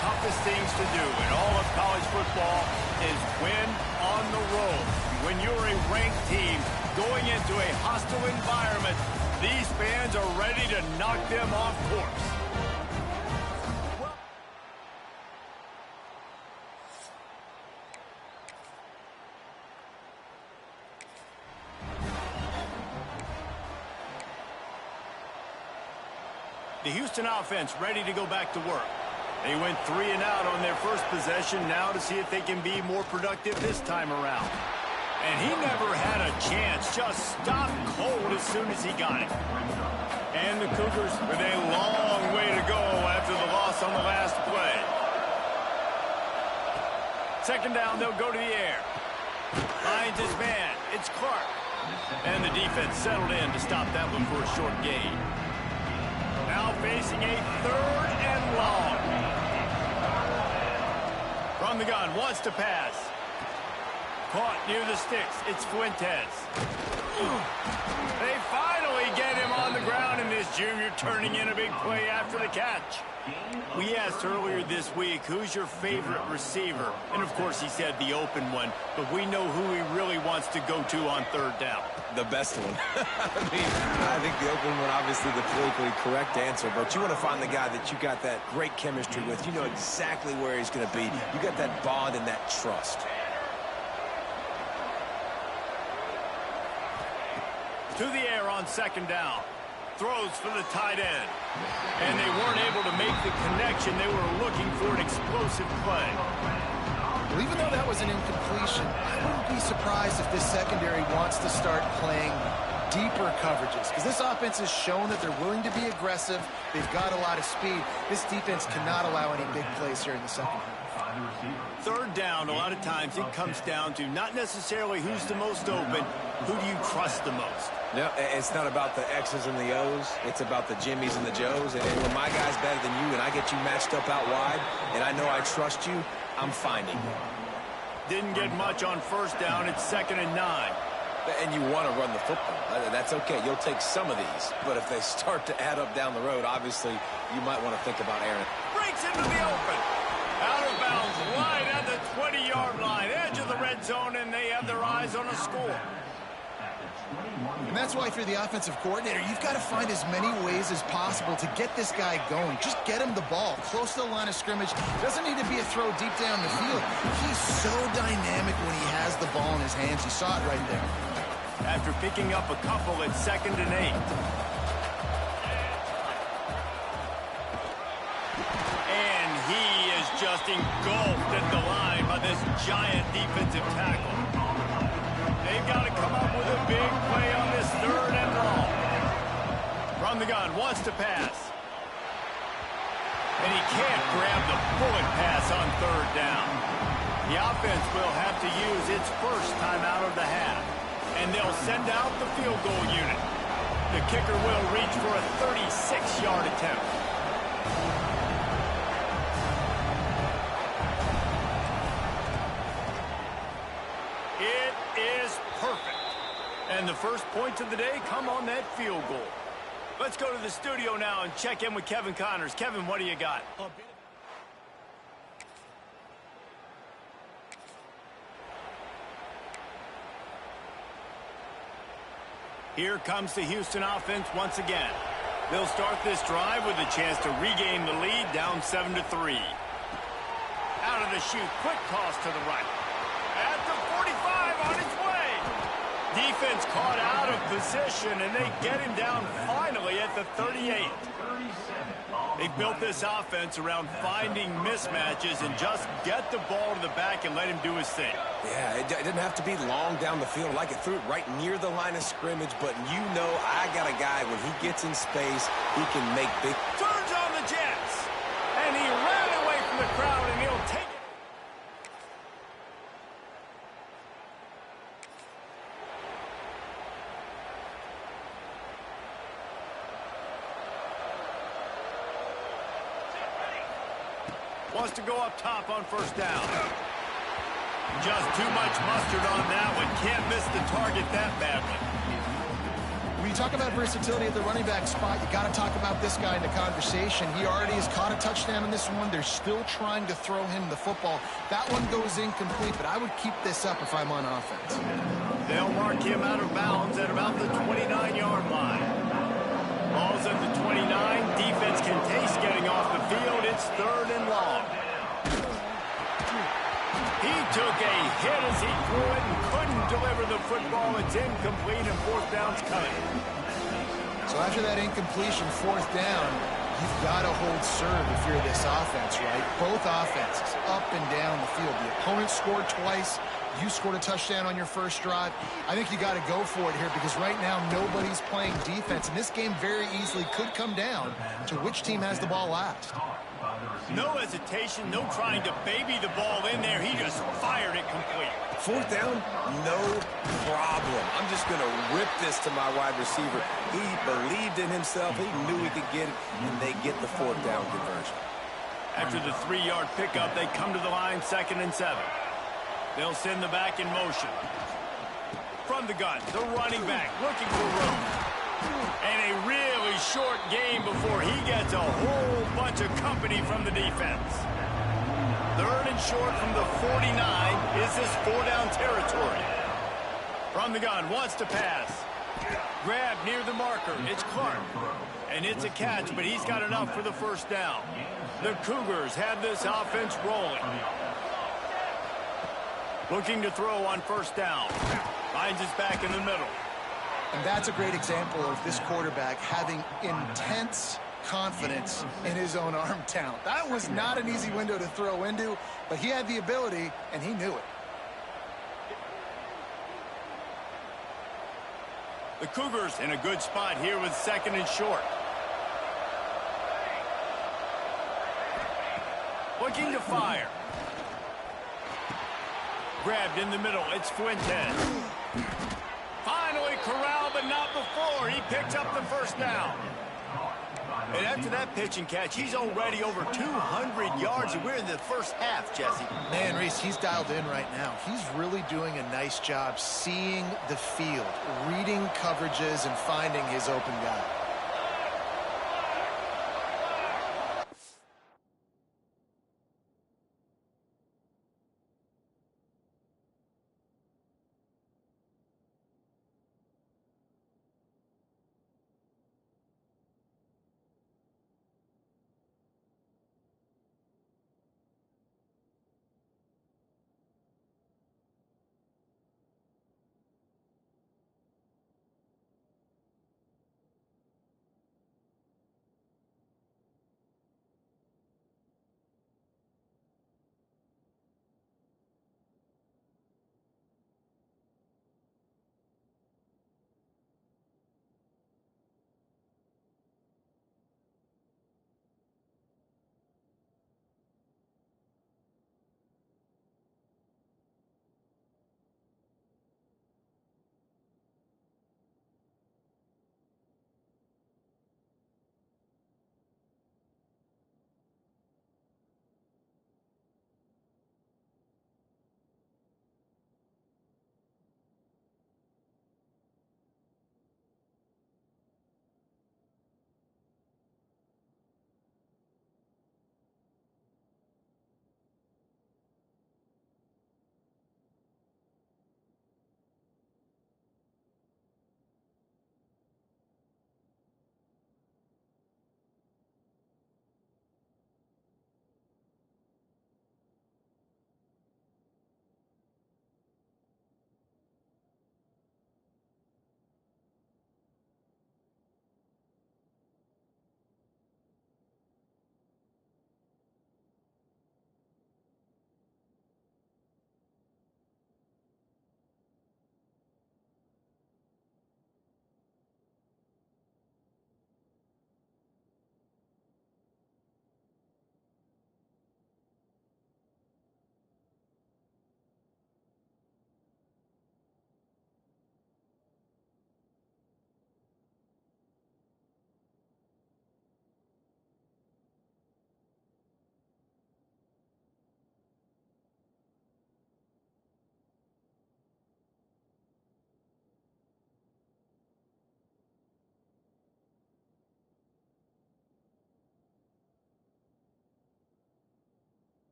toughest things to do in all of college football is win on the road. When you're a ranked team going into a hostile environment, these fans are ready to knock them off course. The Houston offense ready to go back to work. They went 3 and out on their first possession, now to see if they can be more productive this time around. And he never had a chance, just stopped cold as soon as he got it. And the Cougars with a long way to go after the loss on the last play. Second down, they'll go to the air. Finds his man, it's Clark. And the defense settled in to stop that one for a short gain. Now facing a 3rd and long. From the gun, wants to pass. Caught near the sticks. It's Fuentes. They finally get him on the ground, and this junior turning in a big play after the catch. We asked earlier this week, who's your favorite receiver? And, of course, he said the open one, but we know who he really wants to go to on 3rd down. The best one. I think the open one, obviously the politically correct answer, but you want to find the guy that you got that great chemistry with. You know exactly where he's going to be. You got that bond and that trust. To the air on 2nd down. Throws for the tight end. And they weren't able to make the connection. They were looking for an explosive play. Well, even though that was an incompletion, I wouldn't be surprised if this secondary wants to start playing deeper coverages, because this offense has shown that they're willing to be aggressive. They've got a lot of speed. This defense cannot allow any big plays here in the second half. 3rd down, a lot of times it comes down to not necessarily who's the most open, who do you trust the most? No, it's not about the X's and the O's. It's about the Jimmys and the Joes. And when my guy's better than you and I get you matched up out wide and I know I trust you, I'm finding you. Didn't get much on 1st down. It's 2nd and 9. And you want to run the football. That's okay. You'll take some of these. But if they start to add up down the road, obviously, you might want to think about Aaron. Breaks into the open. Out of bounds, right at the 20-yard line. Edge of the red zone, and they have their eyes on a score. And that's why, if you're the offensive coordinator, you've got to find as many ways as possible to get this guy going. Just get him the ball close to the line of scrimmage. Doesn't need to be a throw deep down the field. He's so dynamic when he has the ball in his hands. You saw it right there. After picking up a couple at 2nd and 8. And he is just engulfed at the line by this giant defensive tackle. They've got to come up with a big play on this 3rd and long. From the gun, wants to pass. And he can't grab the bullet pass on 3rd down. The offense will have to use its first time out of the half. And they'll send out the field goal unit. The kicker will reach for a 36-yard attempt. It is perfect. And the first points of the day come on that field goal. Let's go to the studio now and check in with Kevin Connors. Kevin, what do you got? Here comes the Houston offense once again. They'll start this drive with a chance to regain the lead, down 7-3. Out of the chute, quick toss to the right. At the 45, on its way. Defense caught out of position, and they get him down finally at the 38. They built this offense around finding mismatches and just get the ball to the back and let him do his thing. Yeah, it didn't have to be long down the field. Like it threw it right near the line of scrimmage, but you know I got a guy, when he gets in space, he can make big... Turns on the Jets, and he ran away from the crowd, and he'll take it. Wants to go up top on 1st down. Just too much mustard on that one. Can't miss the target that badly. We you talk about versatility at the running back spot, you got to talk about this guy in the conversation. He already has caught a touchdown in this one. They're still trying to throw him the football. That one goes incomplete, but I would keep this up if I'm on offense. They'll mark him out of bounds at about the 29-yard line. Ball's at the 29. Defense can taste getting off the field. It's 3rd and long. He took a hit as he threw it and couldn't deliver the football. It's incomplete and 4th down's coming. So after that incompletion, 4th down, you've got to hold serve if you're this offense, right? Both offenses up and down the field. The opponent scored twice. You scored a touchdown on your first drive. I think you got to go for it here because right now nobody's playing defense. And this game very easily could come down to which team has the ball last. No hesitation, no trying to baby the ball in there. He just fired it complete. 4th down, no problem. I'm just going to rip this to my wide receiver. He believed in himself. He knew he could get it, and they get the 4th down conversion. After the 3-yard pickup, they come to the line, 2nd and 7. They'll send the back in motion. From the gun, the running back looking for room. And a really short game before he gets a whole bunch of company from the defense. 3rd and short from the 49. Is this 4-down territory? From the gun, wants to pass. Grab near the marker. It's Clark. And it's a catch, but he's got enough for the 1st down. The Cougars have this offense rolling. Looking to throw on 1st down. Finds his back in the middle. And that's a great example of this quarterback having intense confidence in his own arm talent. That was not an easy window to throw into, but he had the ability, and he knew it. The Cougars in a good spot here with 2nd and short. Looking to fire. Grabbed in the middle. It's Fuentes. Finally corralled, but not before. He picks up the 1st down. And after that pitch and catch, he's already over 200 yards, and we're in the first half, Jesse. Man, Reese, he's dialed in right now. He's really doing a nice job seeing the field, reading coverages, and finding his open guy.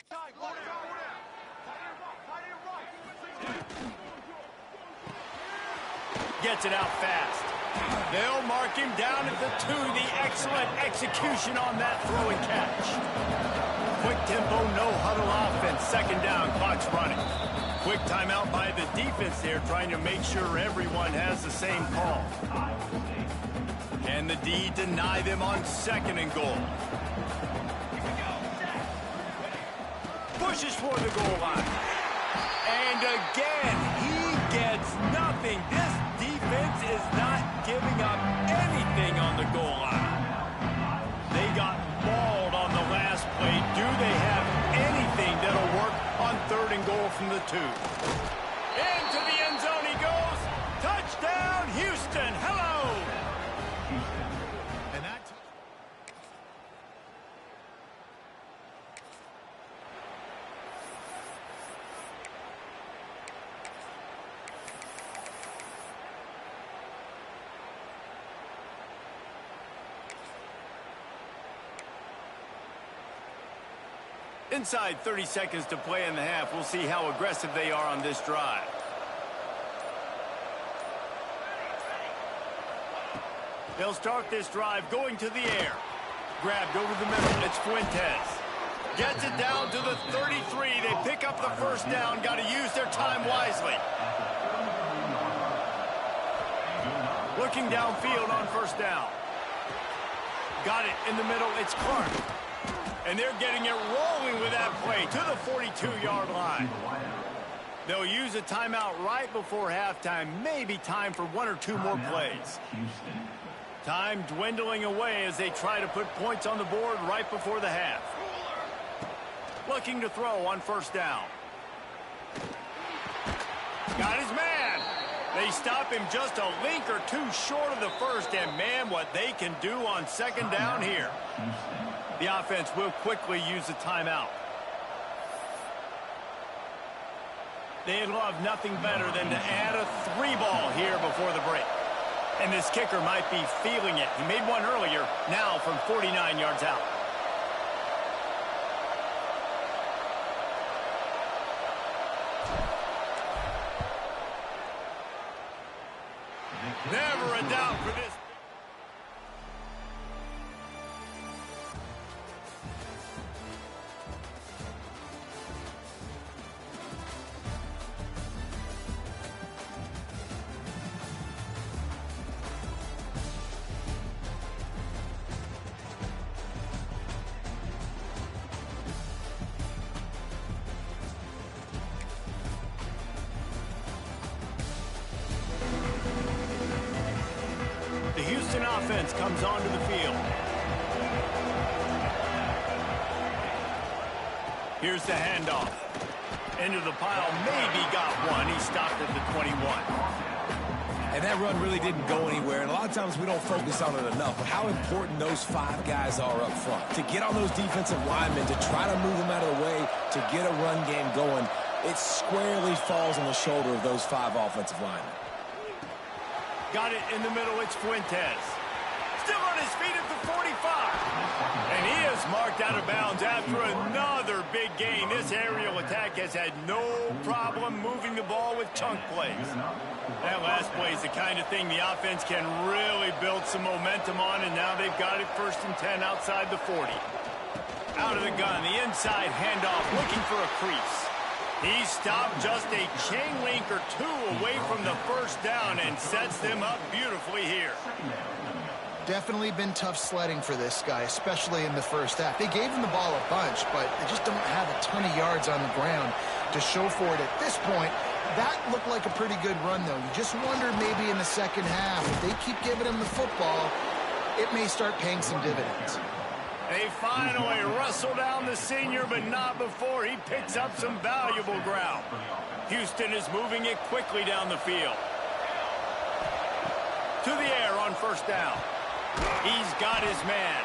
Gets it out fast. They'll mark him down at the 2. The excellent execution on that throw and catch. Quick tempo, no huddle offense. Second down, clock's running. Quick timeout by the defense there, trying to make sure everyone has the same call. Can the D deny them on 2nd and goal? Pushes for the goal line. And again, he gets nothing. This defense is not giving up anything on the goal line. They got mauled on the last play. Do they have anything that'll work on 3rd and goal from the 2? Into the end zone he goes. Touchdown, Houston. Hello. And that... Inside 30 seconds to play in the half. We'll see how aggressive they are on this drive. They'll start this drive going to the air. Grabbed over the middle. It's Fuentes. Gets it down to the 33. They pick up the first down. Got to use their time wisely. Looking downfield on first down. Got it in the middle. It's Clark. And they're getting it rolling with that play to the 42-yard line. They'll use a timeout right before halftime. Maybe time for 1 or 2 more plays. Time dwindling away as they try to put points on the board right before the half. Looking to throw on first down. Got his man. They stop him just a link or 2 short of the first. And, man, what they can do on 2nd down here. The offense will quickly use a timeout. They'd love nothing better than to add a 3 ball here before the break. And this kicker might be feeling it. He made one earlier, now from 49 yards out. Never a doubt for this. The Houston offense comes onto the field. Here's the handoff. Into the pile, maybe got one. He stopped at the 21. And that run really didn't go anywhere. And a lot of times we don't focus on it enough. But how important those 5 guys are up front. To get on those defensive linemen, to try to move them out of the way, to get a run game going, it squarely falls on the shoulder of those 5 offensive linemen. Got it in the middle. It's Fuentes. Still on his feet at the 45. And he is marked out of bounds after another big gain. This aerial attack has had no problem moving the ball with chunk plays. That last play is the kind of thing the offense can really build some momentum on, and now they've got it 1st and 10 outside the 40. Out of the gun, the inside handoff, looking for a crease. He stopped just a chain link or 2 away from the first down and sets them up beautifully here. Definitely been tough sledding for this guy, especially in the first half. They gave him the ball a bunch, but they just don't have a ton of yards on the ground to show for it at this point. That looked like a pretty good run, though. You just wonder maybe in the second half, if they keep giving him the football, it may start paying some dividends. They finally wrestle down the senior, but not before he picks up some valuable ground. Houston is moving it quickly down the field. To the air on first down. He's got his man.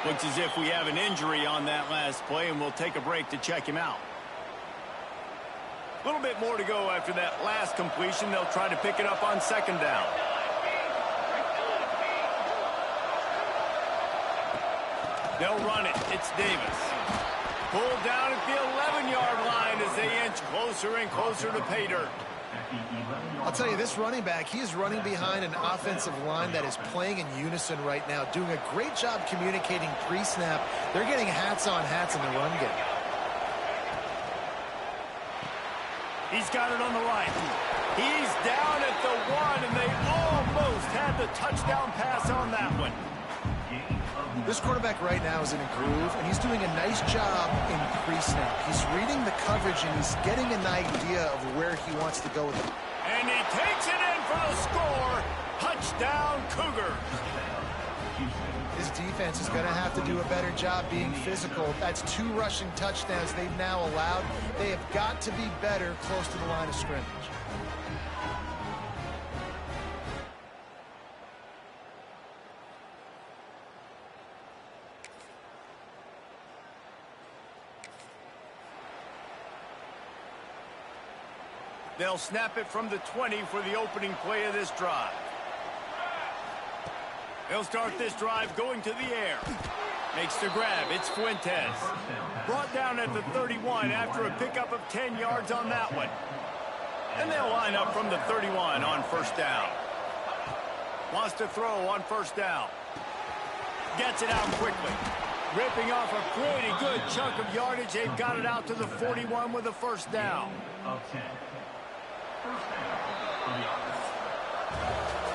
Looks as if we have an injury on that last play, and we'll take a break to check him out. A little bit more to go after that last completion. They'll try to pick it up on 2nd down. They'll run it. It's Davis. Pulled down at the 11-yard line as they inch closer and closer to pay dirt. I'll tell you, this running back, he is running behind an offensive line that is playing in unison right now, doing a great job communicating pre-snap. They're getting hats on hats in the run game. He's got it on the right. He's down at the 1, and they almost had the touchdown pass on that one. This quarterback right now is in a groove, and he's doing a nice job in pre-snap. He's reading the coverage, and he's getting an idea of where he wants to go with it. And he takes it in for the score. Touchdown, Cougars. This defense is going to have to do a better job being physical. That's 2 rushing touchdowns they've now allowed. They have got to be better close to the line of scrimmage. They'll snap it from the 20 for the opening play of this drive. They'll start this drive going to the air. Makes the grab. It's Fuentes. Brought down at the 31 after a pickup of 10 yards on that one. And they'll line up from the 31 on first down. Wants to throw on first down. Gets it out quickly. Ripping off a pretty good chunk of yardage. They've got it out to the 41 with a first down.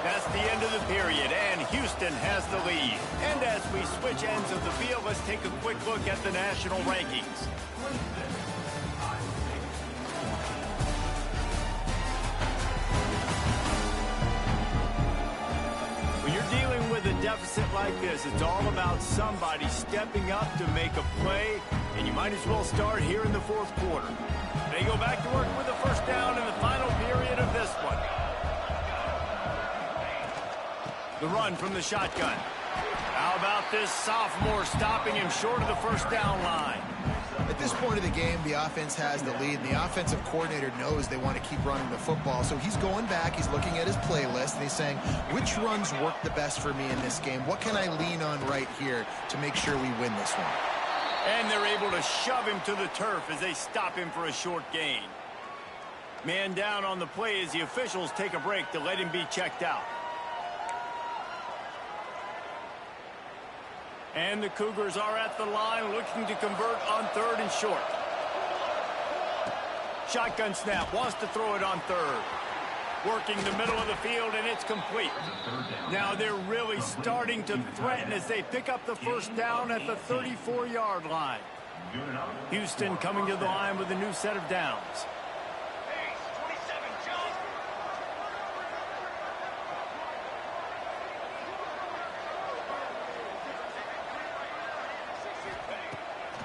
That's the end of the period, and Houston has the lead. And as we switch ends of the field, let's take a quick look at the national rankings. When you're dealing with a deficit like this, it's all about somebody stepping up to make a play, and you might as well start here in the fourth quarter. They go back to work with a first down in the final period of this one. The run from the shotgun. How about this sophomore stopping him short of the first down line? At this point of the game, the offense has the lead, and the offensive coordinator knows they want to keep running the football. So he's going back, he's looking at his playlist, and he's saying, which runs work the best for me in this game? What can I lean on right here to make sure we win this one? And they're able to shove him to the turf as they stop him for a short gain. Man down on the play as the officials take a break to let him be checked out. And the Cougars are at the line looking to convert on third and short. Shotgun snap, wants to throw it on third. Working the middle of the field, and it's complete. Now they're really starting to threaten as they pick up the first down at the 34-yard line. Houston coming to the line with a new set of downs.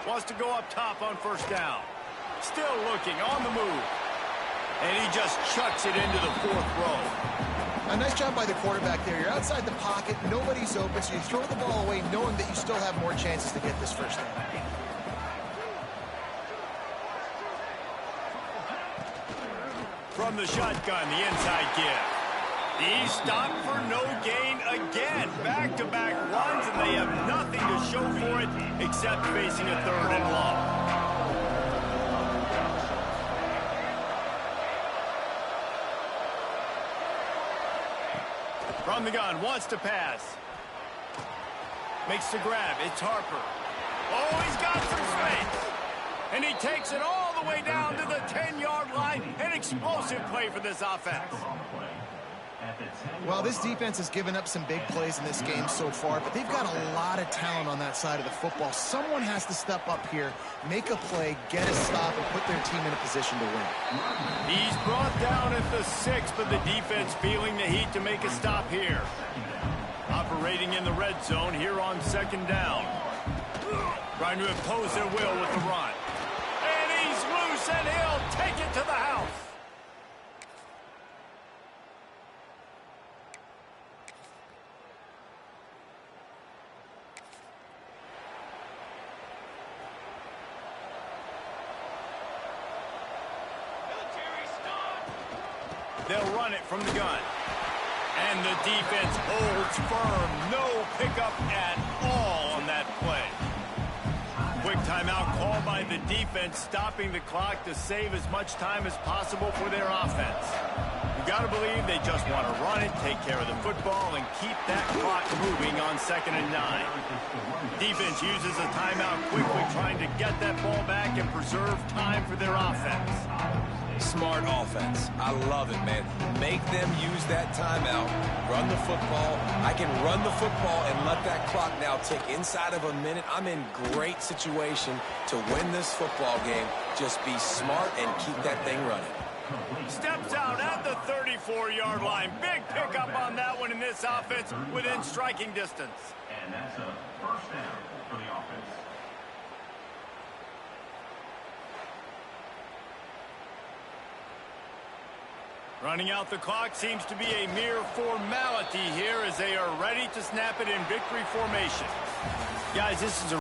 Wants to go up top on first down. Still looking on the move. And he just chucks it into the fourth row. A nice job by the quarterback there. You're outside the pocket, nobody's open, so you throw the ball away knowing that you still have more chances to get this first down. From the shotgun, the inside give. He's stopped for no gain again. Back-to-back runs, and they have nothing to show for it except facing a third and long. From the gun, wants to pass. Makes the grab. It's Harper. Oh, he's got some space. And he takes it all the way down to the 10-yard line. An explosive play for this offense. Well, this defense has given up some big plays in this game so far, but they've got a lot of talent on that side of the football. Someone has to step up here, make a play, get a stop, and put their team in a position to win. He's brought down at the 6, but the defense feeling the heat to make a stop here. Operating in the red zone here on second down. Trying to impose their will with the run. And he's loose, and he'll take it to the house. They'll run it from the gun. And the defense holds firm. No pickup at all on that play. Quick timeout call by by the defense, stopping the clock to save as much time as possible for their offense. You got to believe they just want to run it, take care of the football, and keep that clock moving on 2nd and 9. Defense uses a timeout quickly, trying to get that ball back and preserve time for their offense. Smart offense. I love it, man. Make them use that timeout, run the football. I can run the football and let that clock now tick inside of a minute. I'm in great situation to win this football game. Just be smart and keep that thing running. Steps out at the 34-yard line. Big pickup on that one in this offense within striking distance. And that's a first down for the offense. Running out the clock seems to be a mere formality here as they are ready to snap it in victory formation. Guys, this is a